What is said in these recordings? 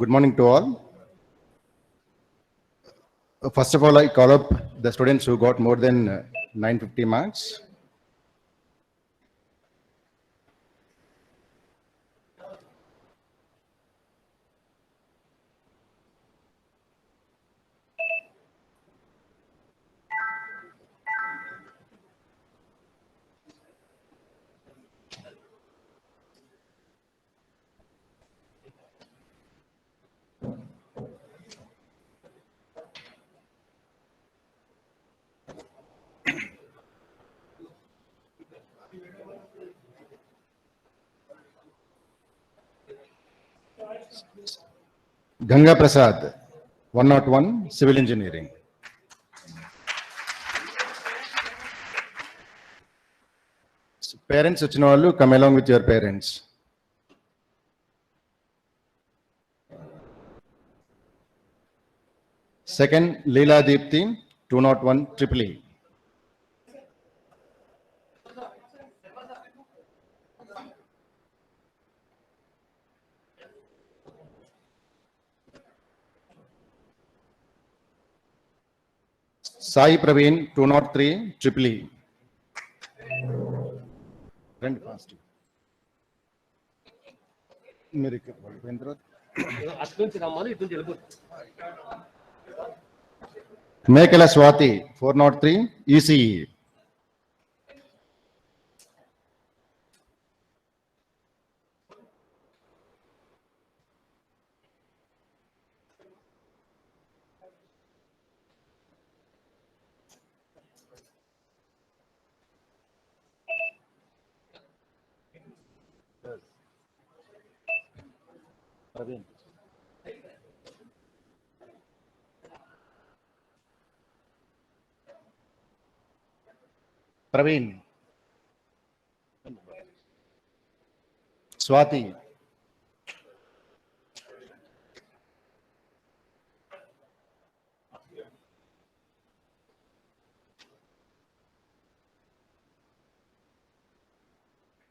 Good morning to all. First of all, I call up the students who got more than 950 marks. Ganga Prasad, 101, Civil Engineering. Parents వచ్చిన వాళ్ళు come along with your parents. Second, Leela Deepthi, 201, Triple E. Sai Praveen, 203, Triple E. Friend fast. మీరు ఇక్కడ పోయిన తర్వాత మేకల Swathi 403 ECE. Praveen. Swati.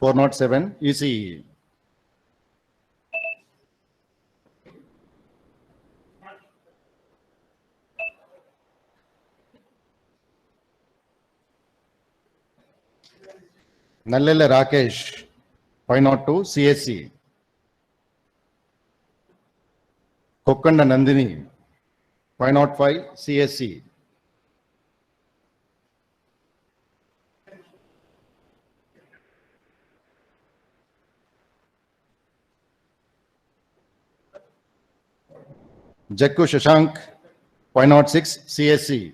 Four not seven ECE. Nallella Rakesh, 502 CSC. Kokkanda Nandini, 505 CSC. Jakku Shashank, 506 CSC.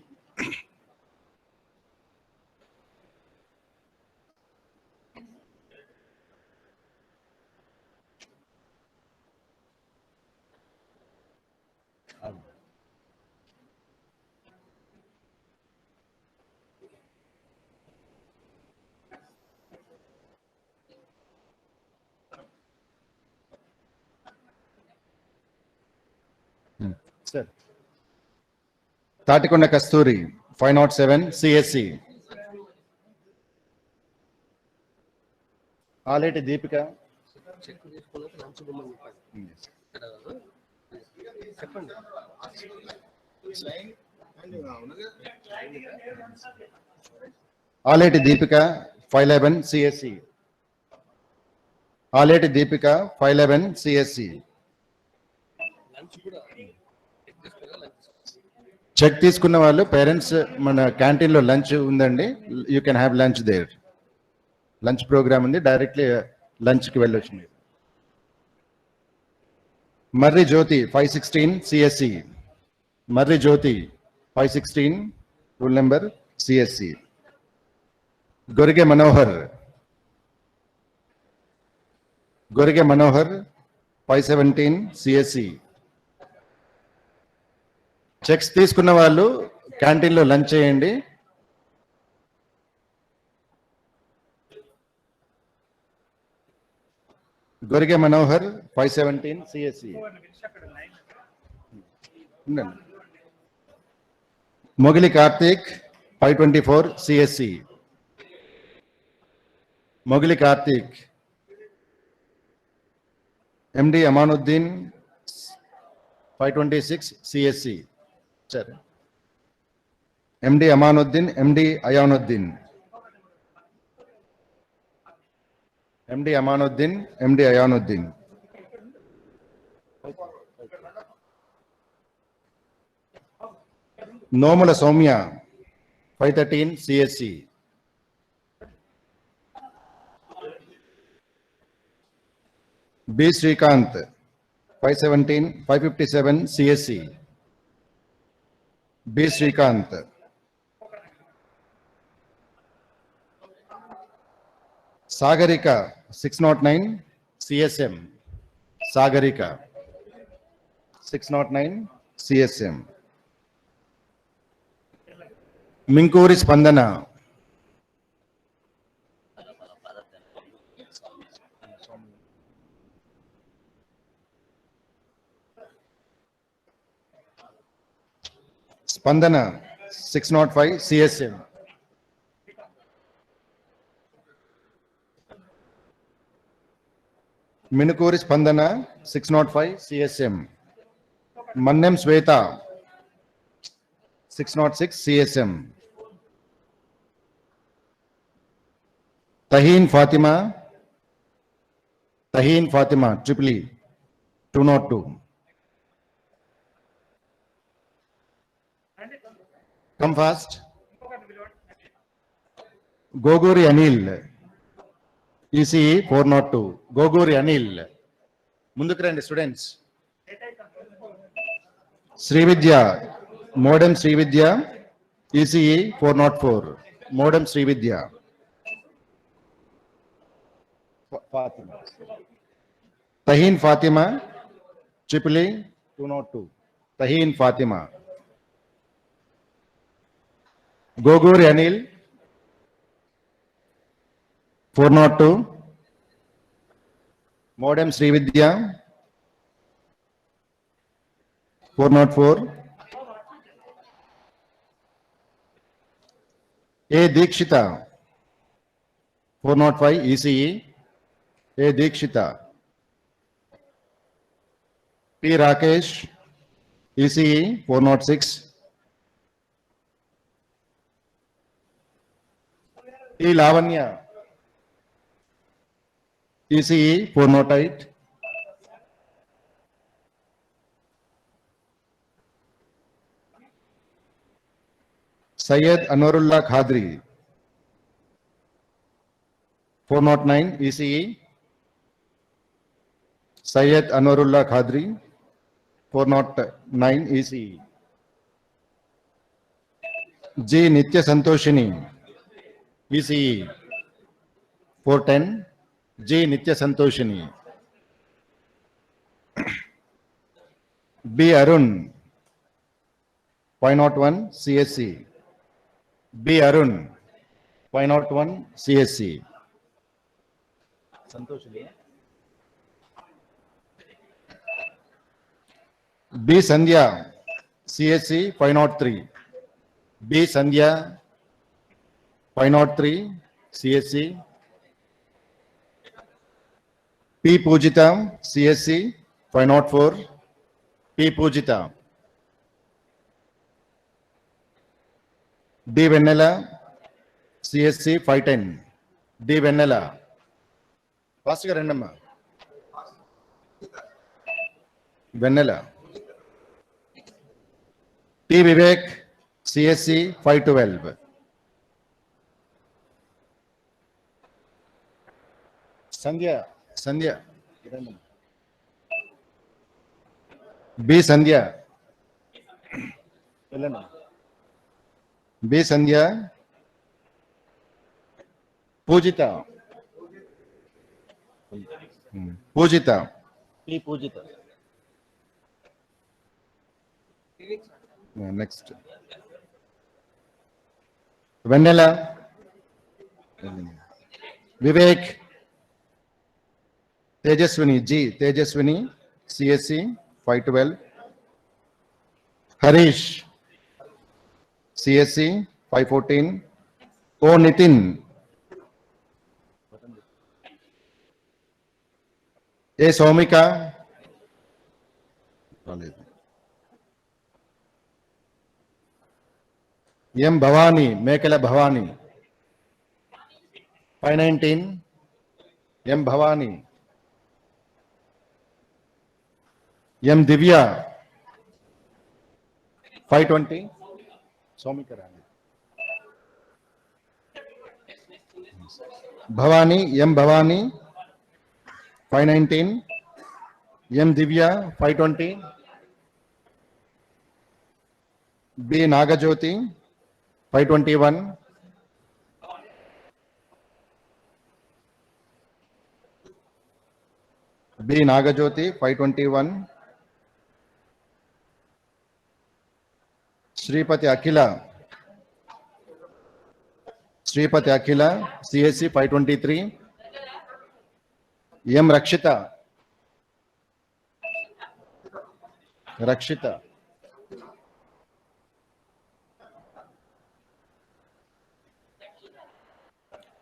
Sir. Tatikonda Kasturi, 507 CSC. Aleti Deepika. Aleti Deepika, 511 CSC. Aleti Deepika, 511 CSC. Check తీసుకున్న వాళ్ళు parents మన canteen లో lunch ఉందండి, you can have lunch there. Lunch programme ఉంది, directly lunch కి వెళ్ళొచ్చు మీరు. Marri Jyothi 516 CSC. Marri Jyothi 516 rule number CSC. Gorige Manohar 517 CSC. Checks తీసుకున్న వాళ్ళు క్యాంటీన్లో లంచ్ చేయండి. Gorige Manohar 517 CSC. Mogili Karthik 524 CSC. Mogili Karthik. MD Amanuddin 526 CSC. Sir. MD Amanuddin, MD Ayanuddin. MD Amanuddin, MD Ayanuddin. Nomula Soumya, 513 CSC. B. Srikanth, 557 CSC. B. Srikanth. Sagarika, 609 CSM. Sagarika, 609 CSM. Minkuri Spandana, Spandana, 605 CSM. Minukuri Spandana, 605 CSM. Mannem Sweta, 606 CSM. Tahin Fatima, Triple E, 202. Come fast. Goguri Anil, ECE 402. Goguri Anil. Munduku randi students. Srividya, Modem Srividya, ECE 404. Modem Srividya. Fatima. Tahin Fatima, Triple E 202. Tahin Fatima. Goguri Anil, 402. Modem Srividya, 404. A. Dikshita, 405 ECE. A. Dikshita. P. Rakesh, ECE 406. T. Lavanya, ECE 408. Syed Anwarullah Khadri, 409 ECE. Syed Anwarullah Khadri, 409 ECE. G. Nitya Santoshini, ECE 410. G. Nitya Santoshini. B. Arun, 501 CSC. B. Arun, 501 CSC. Santoshini. B. Sandhya, CSC 503. B. Sandhya, 503 CSC. P. Pujita, CSC 504. P. Pujita. D. Vennela, CSC 510. D. Vennela. Fast ga rendamma. Vennela. T. Vivek, CSC 512. Sandhya. B. Sandhya. B. Sandhya. Pujita. Pujita. P. Pujita. Next. Vennela. Vivek. Tejaswini, G. Tejaswini, CSC 512. Harish, CSC 514. O. Nitin. A. Soumika. M Bhavani, Mekala Bhavani. 519, M Bhavani. M Divya, 520. Somikarani. Bhavani, M Bhavani, 519. M Divya, 520. B Nagajyoti, 521. B Nagajyoti, 521. Sripati Akhila, CSC 523. M Rakshita,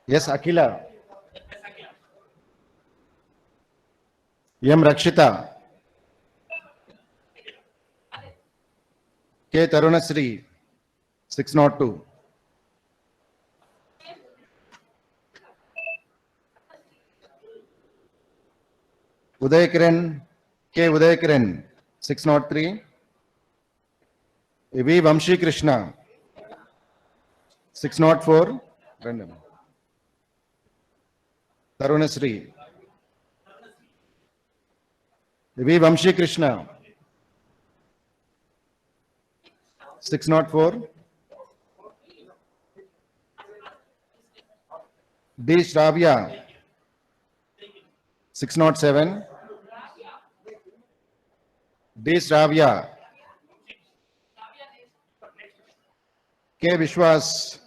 Yes Akhila, M Rakshita, K Tarunasri, 602. Udaykiran, K Udaykiran, 603. V Vamshi Krishna, 604. Random. Tarunasri. V Vamshi Krishna, 604. D Shravya, 607. D Shravya. K Vishwas,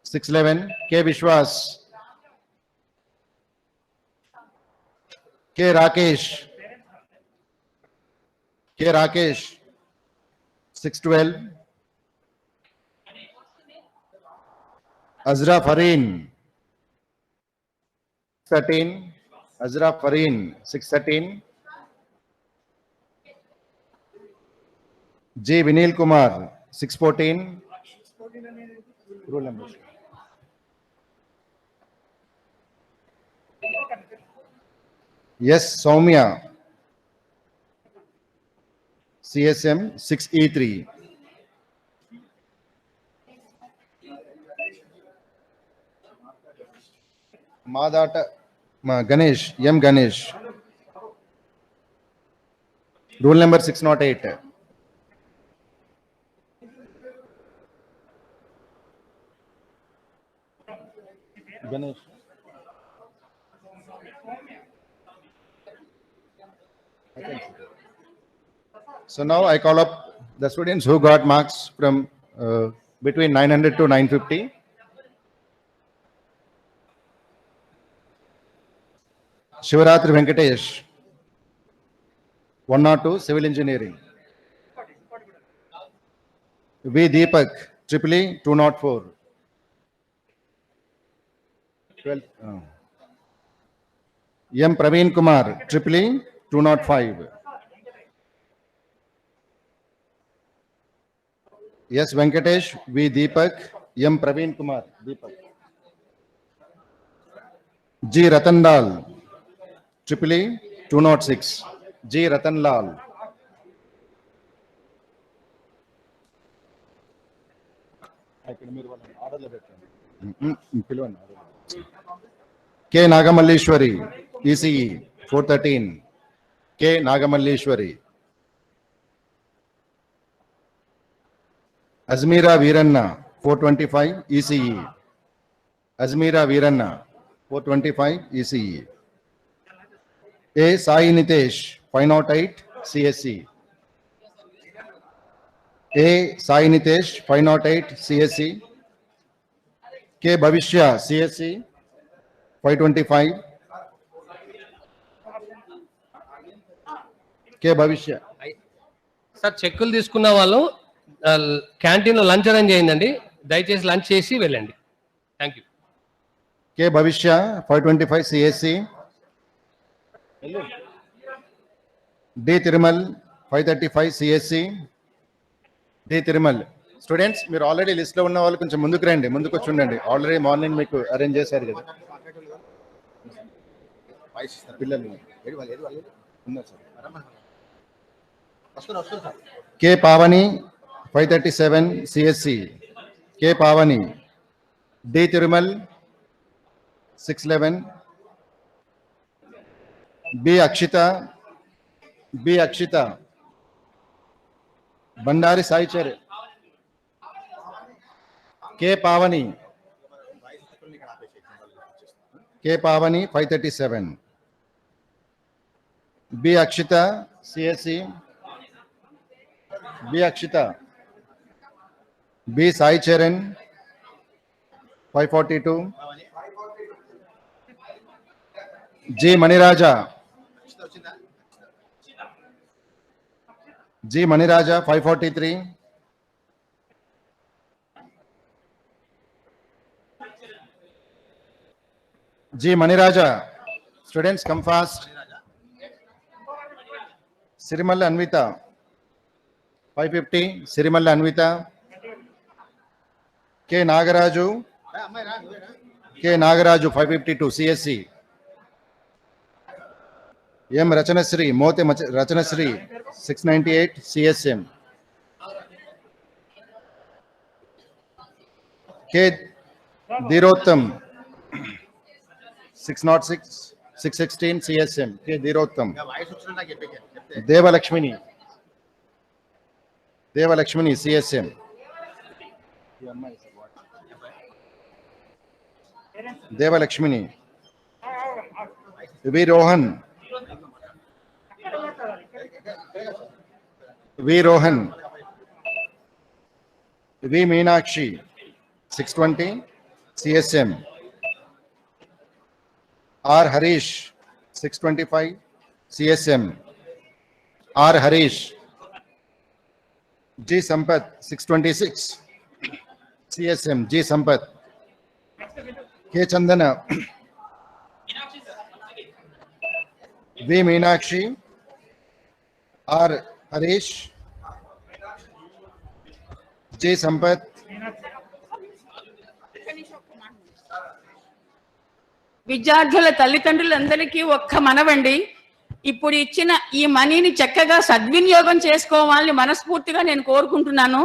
611. K Vishwas. K Rakesh, 612. Azra Fareen, 13. Azra Fareen, 613. J Vinil Kumar, 614. Rule number. Yes Soumya, CSM 6E3. Madata Ganesh, M Ganesh. Rule number 608. Ganesh. So now I call up the students who got marks from between 900 to 950. Shivaratri Venkatesh, 102, Civil Engineering. V Deepak, EEE, 204. 12. M Praveen Kumar, EEE, 205. Yes Venkatesh, V Deepak, M Praveen Kumar, Deepak. G Ratandal, EEE, 206. G Ratanlal. K Nagamalleshwari, ECE, 413. K Nagamalleshwari. Azmeera Veeranna, 425, ECE. Azmeera Veeranna, 425, ECE. A Sai Nitesh, 508, CSC. A Sai Nitesh, 508, CSC. K Bhavishya, CSC, 525. K Bhavishya. Sir చెక్కులు తీసుకున్న వాళ్ళు క్యాంటీన్లో lunch arrange అయిందండి, దయచేసి lunch చేసి వెళ్ళండి. Thank you. K Bhavishya, 525, CSC. D Tirumal, 535, CSC. D Tirumal, students మీరు already list లో ఉన్న వాళ్ళు కొంచెం ముందుకు రండి, ముందుకు వచ్చి ఉండండి. ఆల్రెడీ మార్నింగ్ మీకు అరేంజ్ చేశారు కదా పిల్లలు. K Pavani 537 CSC, K Pavani. D Tirumal 611, B Akshitha, B Akshitha. Bandari Saichar, K Pavani, K Pavani 537, B Akshitha CSC, B Akshitha. B Sai Charan 542, G Maniraja, G Maniraja 543, G Maniraja. Students come fast. Sirimalla Anvitha 550, Sirimalla Anvitha. K Nagaraju, K Nagaraju 552 CSC. M Rachanasri, Mothe Rachanasri 698 CSM. K Dheerottam 606 616 CSM, K Dheerottam. దేవలక్ష్మిని, దేవలక్ష్మిని CSM. దేవలక్ష్మిని. V Rohan, V Rohan. V Meenakshi 620 CSM. R Harish 625 CSM, R Harish. G Sampath 626 CSM, G Sampath. K Chandana, V Meenakshi, R Harish, G Sampath. విద్యార్థుల తల్లిదండ్రులందరికీ ఒక్క మనవండి, ఇప్పుడు ఇచ్చిన ఈ మనీని చక్కగా సద్వినియోగం చేసుకోవాలని మనస్ఫూర్తిగా నేను కోరుకుంటున్నాను.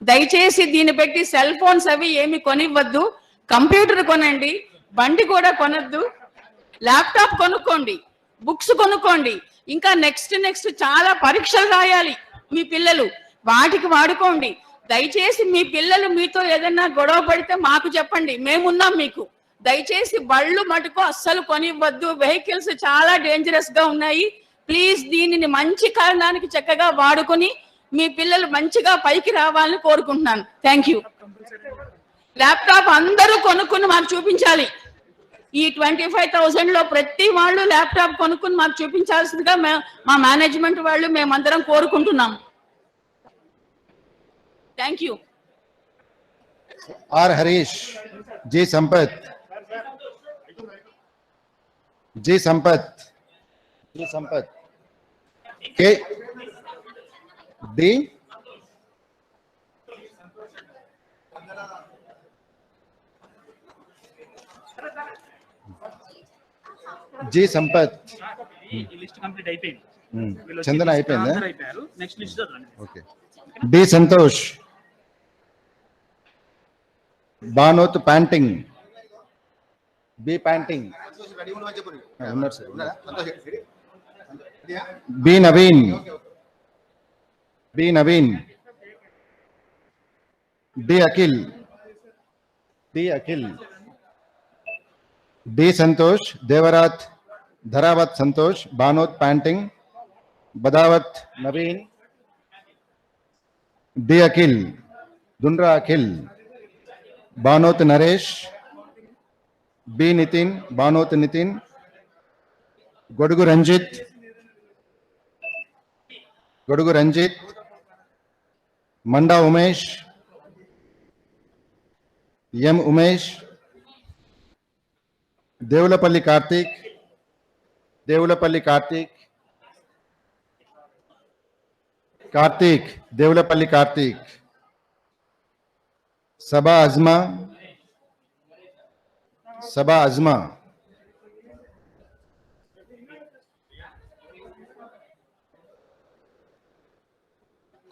దయచేసి దీన్ని పెట్టి సెల్ ఫోన్స్ అవి ఏమి కొనివ్వద్దు. కంప్యూటర్ కొనండి, బండి కూడా కొనద్దు, ల్యాప్టాప్ కొనుక్కోండి, బుక్స్ కొనుక్కోండి. ఇంకా నెక్స్ట్ చాలా పరీక్షలు రాయాలి మీ పిల్లలు, వాటికి వాడుకోండి. దయచేసి మీ పిల్లలు మీతో ఏదైనా గొడవ పడితే మాకు చెప్పండి, మేమున్నాం మీకు. దయచేసి బళ్ళు మటుకు అస్సలు కొనివ్వద్దు. వెహికల్స్ చాలా డేంజరస్ గా ఉన్నాయి. ప్లీజ్ దీనిని మంచి కారణానికి చక్కగా వాడుకొని మీ పిల్లలు మంచిగా పైకి రావాలని కోరుకుంటున్నాను. Thank you. ల్యాప్టాప్ అందరూ కొనుక్కుని మాకు చూపించాలి. ఈ 25,000 లో ప్రతి వాళ్ళు ల్యాప్టాప్ కొనుక్కుని మాకు చూపించాల్సిందిగా మా మేనేజ్మెంట్ వాళ్ళు మేమందరం కోరుకుంటున్నాం. Thank you. R Harish, G Sampath, G Sampath, G Sampath. K D G Sampath. Chandana అయిపోయిందా? ఓకే. డి సంతోష్, బానోత్ ప్యాంటింగ్, బి ప్యాంటింగ్. B Naveen, B Naveen. D Akhil, D Akhil. D Santosh, Devarath, Dharavath Santosh, Banoth ప్యాంటింగ్, బదావత్ నవీన్. డి అఖిల్, దుండ్రా అఖిల్, బానోత్ నరేష్. బి నితిన్, బానోత్ నితిన్. గొడుగు రంజిత్, గొడుగు రంజిత్. మండా ఉమేష్, ఎం ఉమేష్. దేవులపల్లి కార్తీక్, దేవులపల్లి కార్తీక్. కార్తీక్, దేవులపల్లి కార్తీక్. सबा अजमा, सबा अजमा,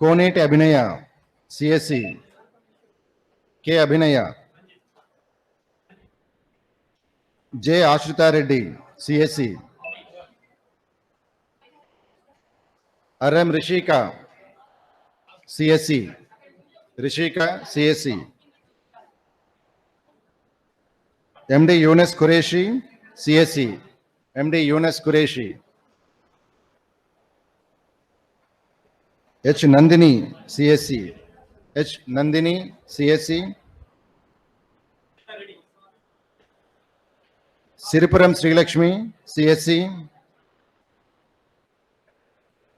कोनेट अभिनय CSC, K Abhinay, J Ashritha Reddy CSC, Aram Rishika CSC, Rishika CSC, MD Yunus Qureshi CSC, MD Yunus Qureshi, H Nandini CSC, H Nandini CSC, Siripuram Srilakshmi CSC,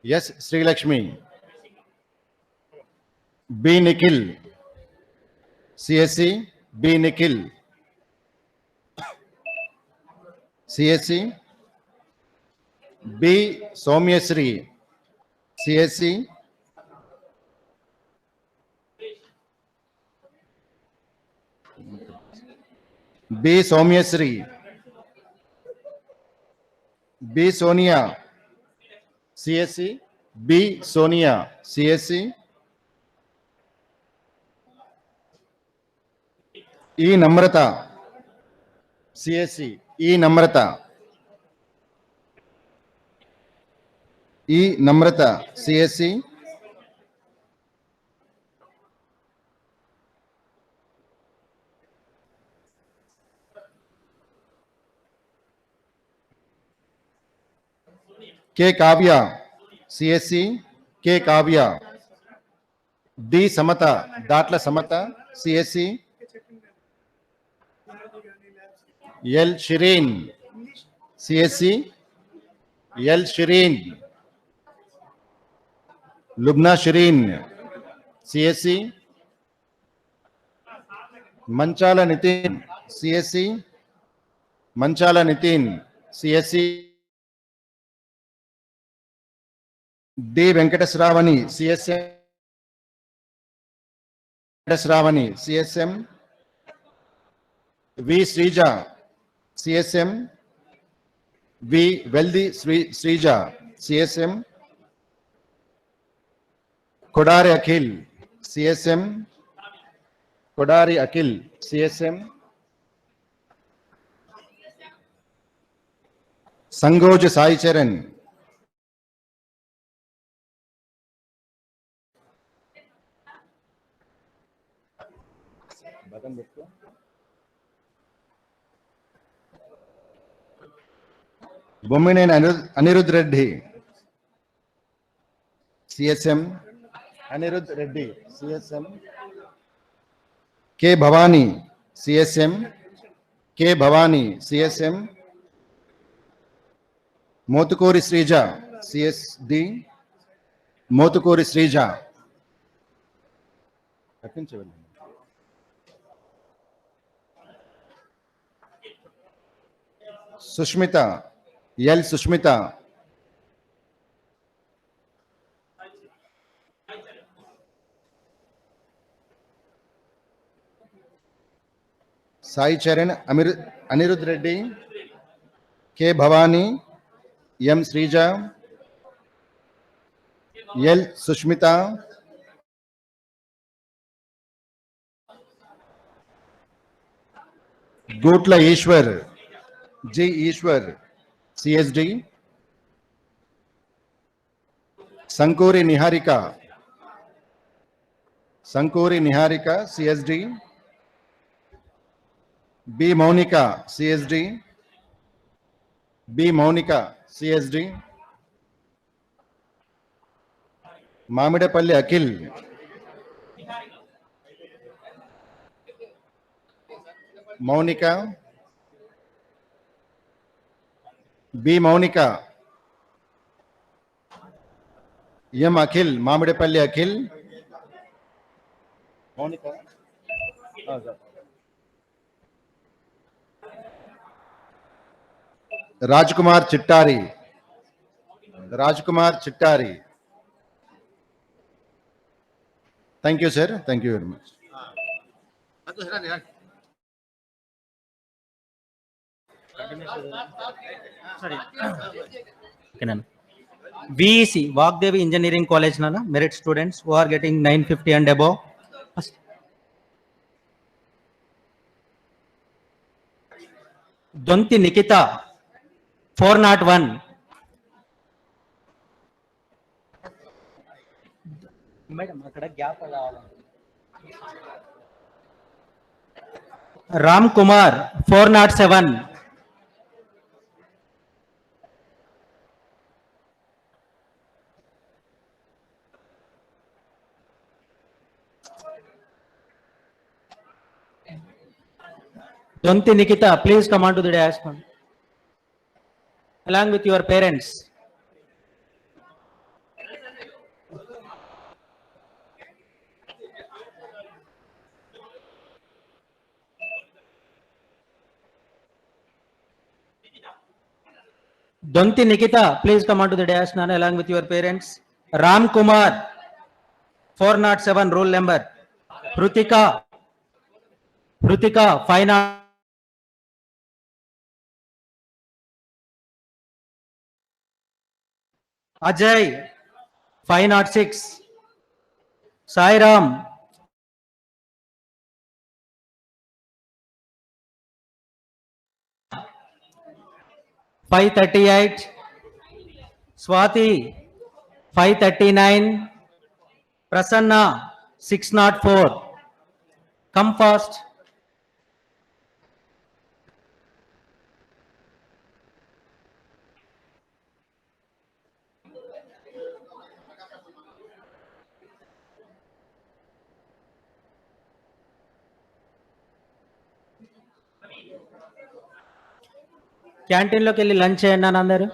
S Srilakshmi, B Nikhil CSC, B Nikhil CSC, B Soumyasri CSC, B Soumyasri, B Sonia CSC, B Sonia CSC, E Namrata CSC, E Namrata, E Namrata CSC, K Kavya CSC, K Kavya, D Samatha Datla Samatha CSC, L Shirin CSC, L Shirin, Lubna Shirin CSC, Manchala Nitin CSC, Manchala Nitin CSC, D Venkateshwaravani CSM, Venkateshwaravani CSM, V Srija CSM, V Veldi Srija CSM, Kodari Akhil CSM, Kodari Akhil CSM, Sangoj Sai Charan, Bommineni Anirudh Reddy CSM, Anirudh Reddy CSM, K Bhavani CSM, K Bhavani CSM, Motukuri Srija CSD, Motukuri Srija, Sushmita L Sushmita, Sai Charan Anirudh Reddy, K Bhavani, M Srija, L Sushmita, Gotla Eshwar G Eshwar CSD, Sankori Niharika, संकोरी Niharika CSD, B Mounika CSD, B Mounika CSD, Mamidapalli Akhil, Mounika, B Mounika, M Akhil, Mamidapalli Akhil, Mounika, Rajkumar Chittari, Rajkumar Chittari, thank you sir, thank you very much. Sorry. Okay, VEC, Vagdevi Engineering College, Nana, merit students who are getting 950 and above. First. Donti Nikita, 401. Madam, akkada gap alala. Ram Kumar, 407. Donti Nikita, please come on to the dais along with your parents. Donti Nikita, please come on to the dais Nana, along with your parents. Ram Kumar, 407, roll number. Prutika, 500. Ajay, 506. Sairam, 538. Swati, 539. Prasanna, 604. Come fast. Canteen లోకి వెళ్ళి lunch చేయండి అని అందరు.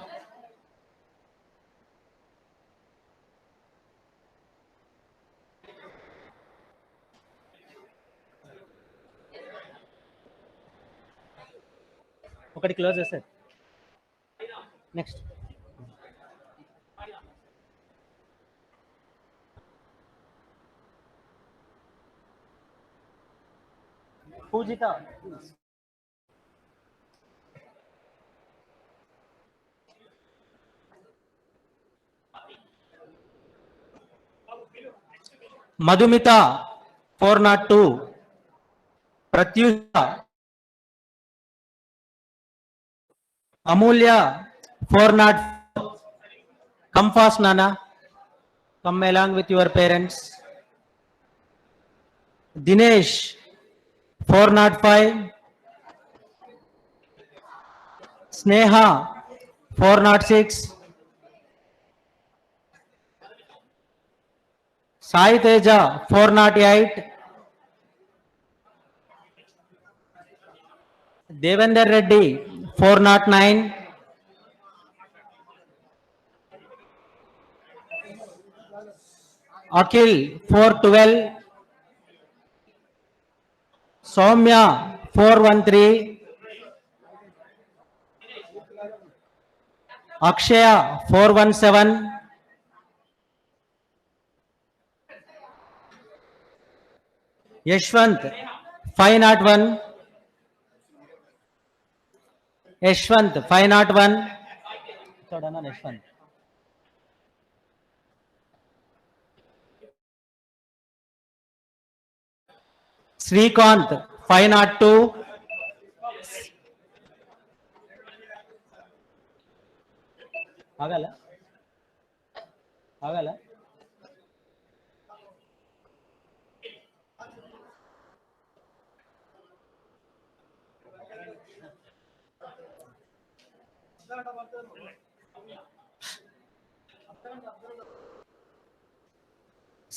ఒకటి close చేశారు. Next Pujitha, Madhumita, 402. Pratyusha, Amulya, 404. Come fast, Nana. Come along with your parents. Dinesh, 405. Sneha, 406. Sai Teja, 408. Devender Reddy, 409. Akhil, 412. Soumya, 413. Akshaya, 417. Yashwant, 501. Yashwant, 501. Yashwant. Srikanth, 502. Agala.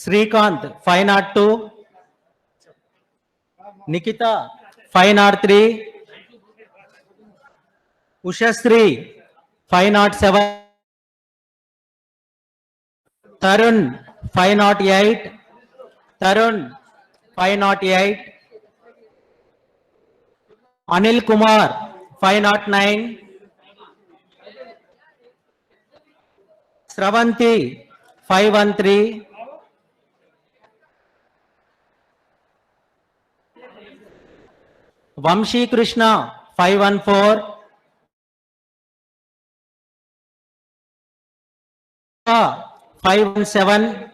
Srikanth, 502. Nikita, 503. Ushasri, 507. Tarun, 508. Tarun, 508. Anil Kumar, 509. Sravanti, 513. Vamshi Krishna 514, 517,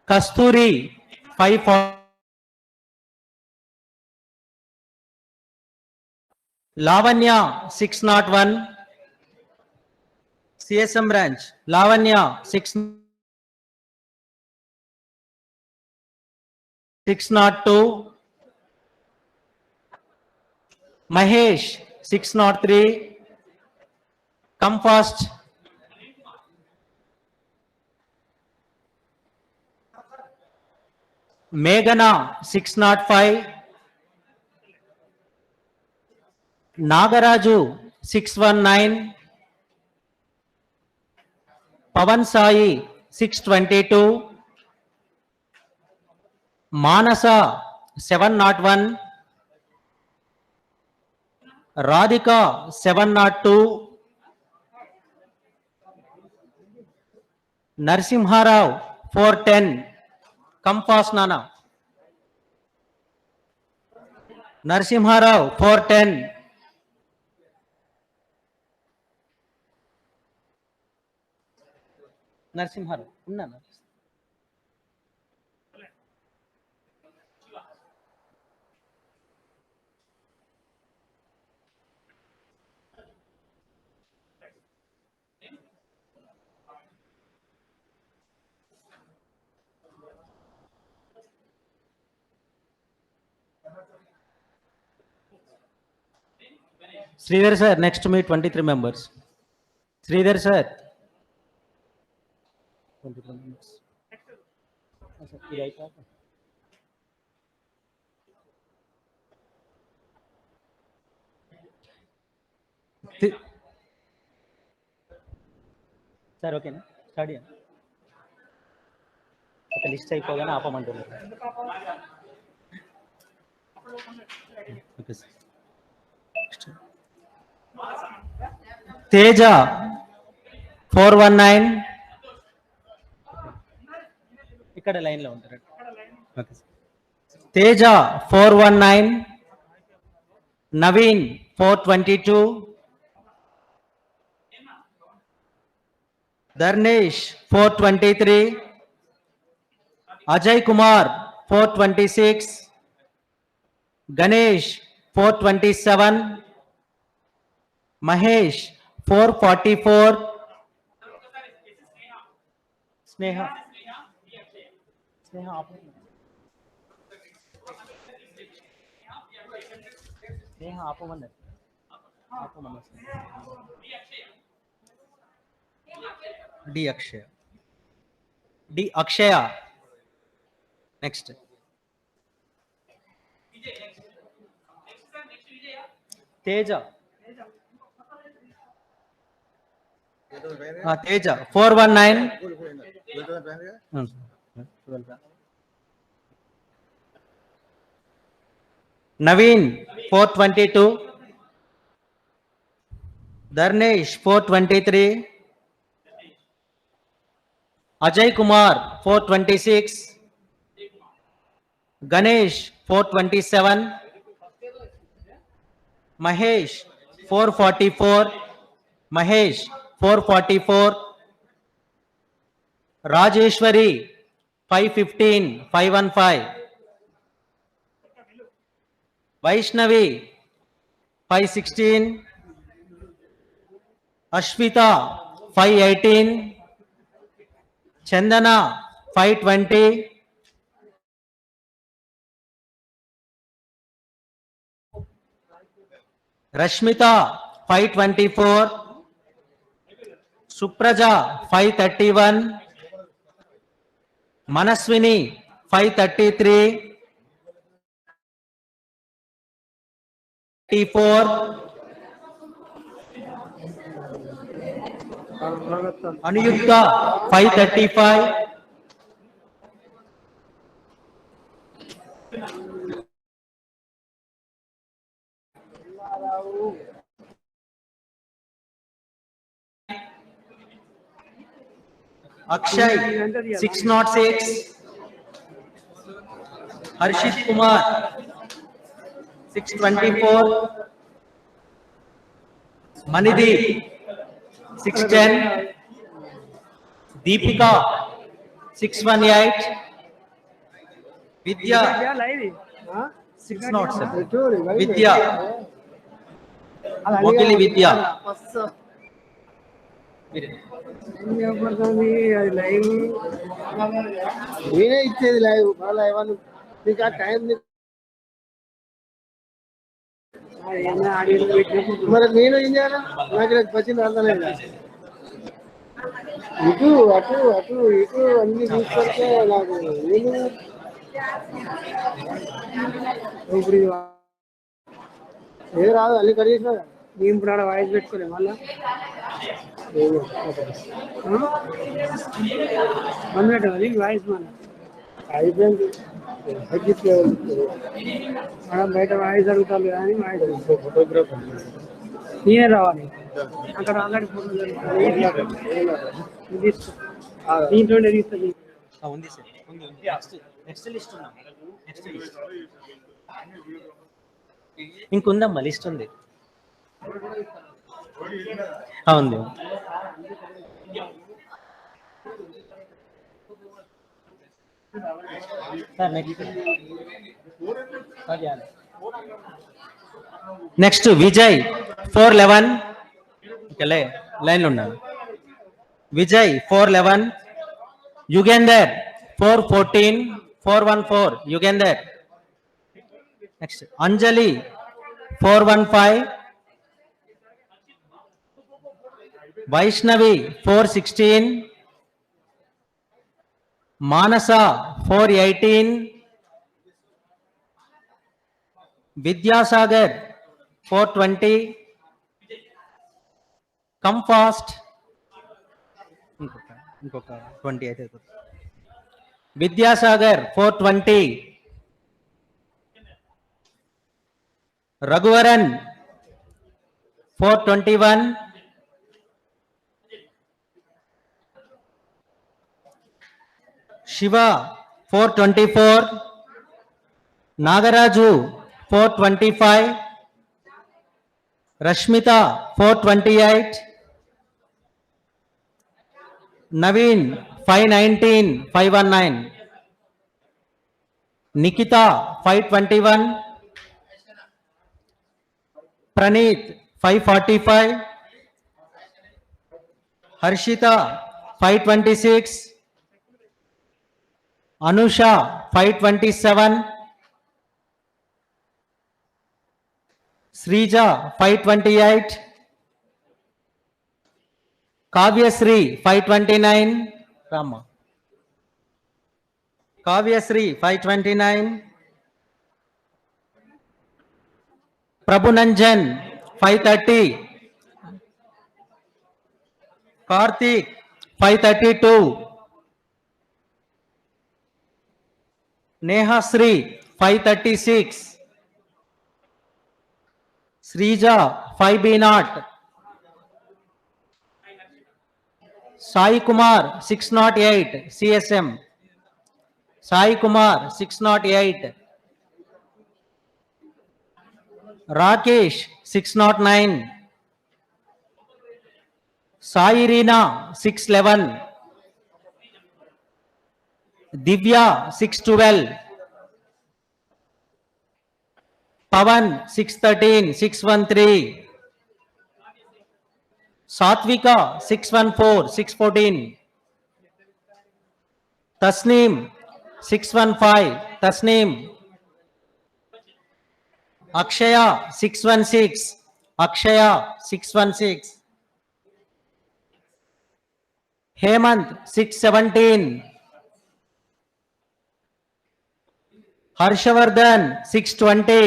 Kasturi 540, Lavanya 601, CSM branch Lavanya 602, Mahesh 603, come fast, Meghana 605, Nagaraju 619, Pavan Sai 622, Manasa 701, Radhika 702, Narsimha Rao 410, come fast Nana, Narsimha Rao 410, Narsimha Rao unnana. Sridhar sir, next to me 23 members. Sridhar sir. 23 members. Sir, okay na? Start yan. ఒక list అయిపోగానే ఆపమంటున్నారు. Okay, sir. Teja 419, ఇక్కడ line లో ఉంటారు. Okay, sir. Teja 419, Naveen 422, ధర్నేష్ 423, Ajay Kumar 426, Ganesh 427, Mahesh 444, స్నేహ ఆపమన్నారు. D అక్షయ next. Teja 419, Naveen 422, ధర్నేష్ 423, Ajay Kumar 426, Ganesh 427, Mahesh 444, Rajeshwari 515, 515, Vaishnavi 516, Ashwitha 518, చందన 520, Rashmita 524, Supraja 531, Manaswini 533, 4, అనుయుక్త 535, Akshay 606, Harshit Kumar 624, Manideep 610, Deepika 618, Vidya 607, Vidya Mogili Vidya. నేనే ఇచ్చేది live మళ్ళీ ఏమన్నా నీకు ఆ టైం మరి నేను ఏం చేయాలా నాకు వచ్చింది అందలేదు ఇటు అటు అటు ఇటు అన్ని తీసుకొస్తే నాకు నేను ఇప్పుడు ఏది రాదు అన్ని కలిసిన నేను ఇప్పుడు ఆడ వాయిస్ పెట్టుకోలే మళ్ళా మంది వాయిస్ మళ్ళీ అయిపోయింది మనం బయట వాయిస్ అడుగుతాను కానీ వాయిస్ ఫోటోగ్రాఫర్ నేనే రావాలి అక్కడ ఆల్రెడీ ఫోటో దీంట్లో తీస్తుంది ఉంది సార్, ఉంది. నెక్స్ట్ లిస్ట్ ఉందా? నెక్స్ట్ లిస్ట్ ఇంకుందమ్మా, లిస్ట్ ఉంది. ఉంది. నెక్స్ట్ విజయ్ 411. లైన్లో ఉన్నాను. విజయ్ 411, యుగేందర్ 414, 414 యుగేందర్. నెక్స్ట్ అంజలి 415, వైష్ణవి 416, మానస 418, విద్యాసాగర్ 420, కమ్ ఫాస్ట్ ఇంకొక 20 అయితే Vidyasagar 420, Raghuvaran 421, Shiva 424, Nagaraju 425, Rashmita 428, Naveen 519, 519, Nikhita 521, Praneeth 545, Harshita 526, Anusha 527, Sreeja 528, Kavyasri 529, Rama Kavyasri 529, ప్రభునంజన్ 530, Karthik 532, Nehashri 536, Sreeja 5B0, Sai Kumar 608, CSM Sai Kumar 608, Rakesh 609, Sai Reena 611, Divya 612, Pawan 613, 613, Sathvika 614, 614, Tasneem 615, Tasneem, Akshaya 616, Akshaya 616, Hemanth 617, Harshavardhan 620,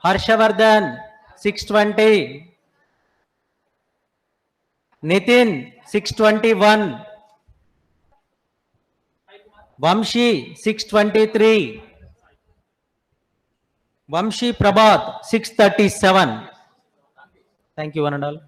Harshavardhan 620, Nithin 621, Vamshi 623, Vamshi Prabhath 637. Thank you one and all.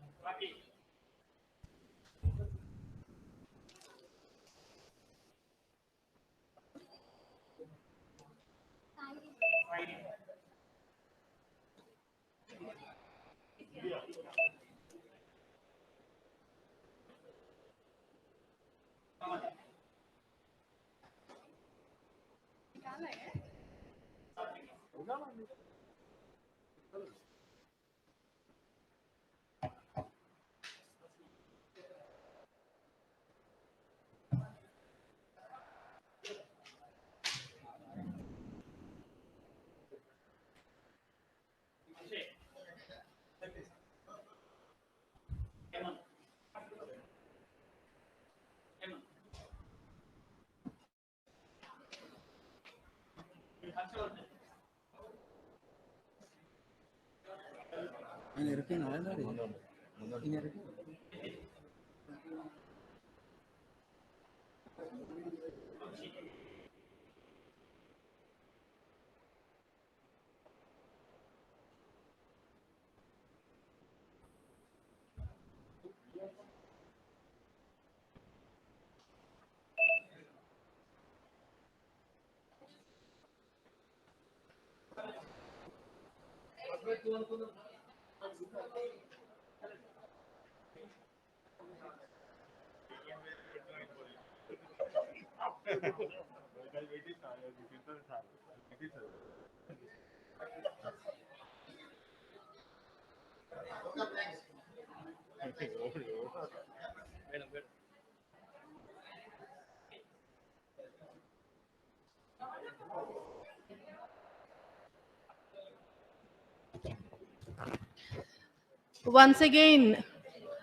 Once again,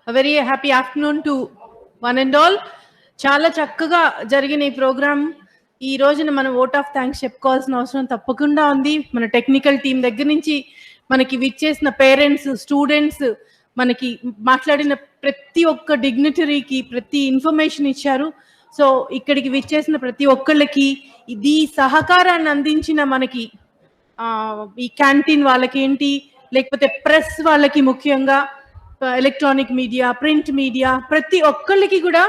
a very happy afternoon to one and all. చాలా చక్కగా జరిగిన ఈ ప్రోగ్రామ్ ఈ రోజున మనం ఓట్ ఆఫ్ థ్యాంక్స్ చెప్పుకోవాల్సిన అవసరం తప్పకుండా ఉంది. మన టెక్నికల్ టీం దగ్గర నుంచి మనకి విచ్చేసిన పేరెంట్స్, స్టూడెంట్స్, మనకి మాట్లాడిన ప్రతి ఒక్క డిగ్నిటరీకి ప్రతి ఇన్ఫర్మేషన్ ఇచ్చారు. సో ఇక్కడికి విచ్చేసిన ప్రతి ఒక్కళ్ళకి ఇది సహకారాన్ని అందించిన మనకి ఈ క్యాంటీన్ వాళ్ళకి ఏంటి, లేకపోతే ప్రెస్ వాళ్ళకి, ముఖ్యంగా ఎలక్ట్రానిక్ మీడియా, ప్రింట్ మీడియా, ప్రతి ఒక్కళ్ళకి కూడా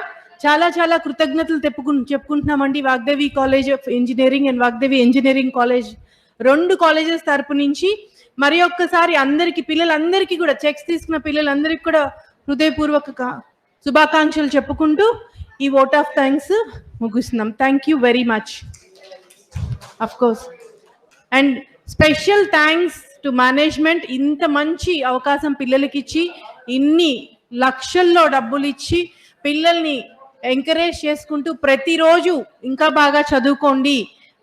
చాలా చాలా కృతజ్ఞతలు చెప్పుకుంటున్నామండి. Vagdevi college of engineering and Vagdevi engineering college, 2 colleges తరపు నుంచి మరి ఒక్కసారి అందరికి, పిల్లలందరికీ కూడా, చెక్స్ తీసుకున్న పిల్లలందరికీ కూడా హృదయపూర్వక శుభాకాంక్షలు చెప్పుకుంటూ ఈ ఓట్ ఆఫ్ థ్యాంక్స్ ముగిస్తున్నాం. Thank you very much. Of course and special thanks to management. ఇంత మంచి అవకాశం పిల్లలకి ఇచ్చి, ఇన్ని లక్షల్లో డబ్బులు ఇచ్చి పిల్లల్ని ఎంకరేజ్ చేసుకుంటూ ప్రతిరోజు ఇంకా బాగా చదువుకోండి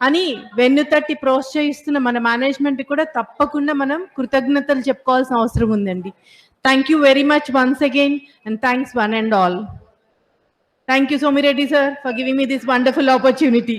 అని వెన్నుతట్టి ప్రోత్సహిస్తున్న మన మేనేజ్మెంట్ కూడా తప్పకుండా మనం కృతజ్ఞతలు చెప్పుకోవాల్సిన అవసరం ఉందండి. Thank you very much once again and thanks one and all. Thank you, Somireddy sir, for giving me this wonderful opportunity.